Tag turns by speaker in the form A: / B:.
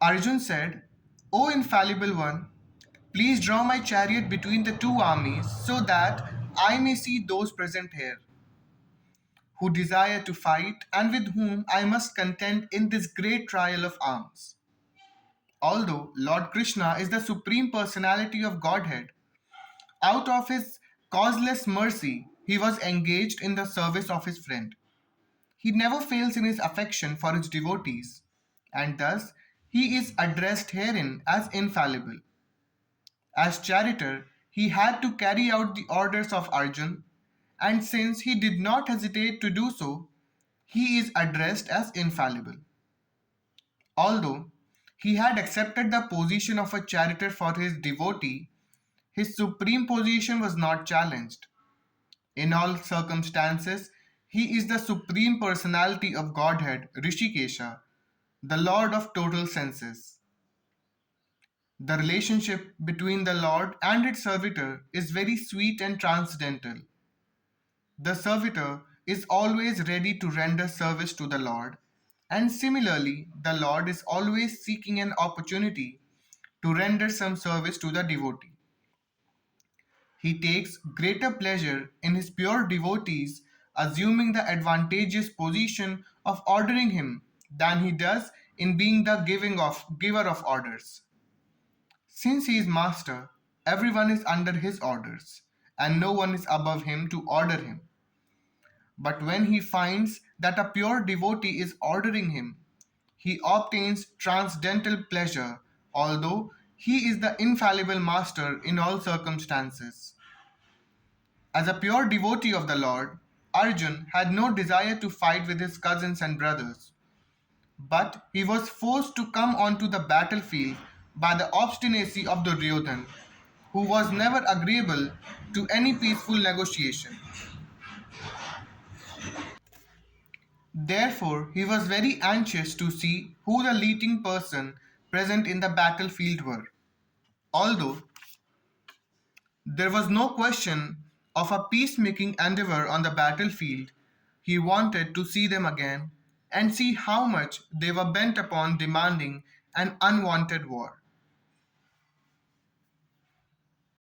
A: Arjun said, O infallible one, please draw my chariot between the two armies so that I may see those present here who desire to fight and with whom I must contend in this great trial of arms. Although Lord Krishna is the Supreme Personality of Godhead, out of his causeless mercy, he was engaged in the service of his friend. He never fails in his affection for his devotees, and thus he is addressed herein as infallible. As charioteer, he had to carry out the orders of Arjun, and since he did not hesitate to do so, he is addressed as infallible. Although he had accepted the position of a charioteer for his devotee, his supreme position was not challenged. In all circumstances, he is the supreme personality of Godhead, Rishikesha, the Lord of total senses. The relationship between the Lord and its servitor is very sweet and transcendental. The servitor is always ready to render service to the Lord, and similarly, the Lord is always seeking an opportunity to render some service to the devotee. He takes greater pleasure in his pure devotees assuming the advantageous position of ordering him than he does in being the giver of orders. Since he is master, everyone is under his orders, and no one is above him to order him. But when he finds that a pure devotee is ordering him, he obtains transcendental pleasure, although he is the infallible master in all circumstances. As a pure devotee of the Lord, Arjun had no desire to fight with his cousins and brothers, but he was forced to come onto the battlefield by the obstinacy of Duryodhan, who was never agreeable to any peaceful negotiation. Therefore, he was very anxious to see who the leading person present in the battlefield were. Although there was no question of a peacemaking endeavor on the battlefield, he wanted to see them again and see how much they were bent upon demanding an unwanted war.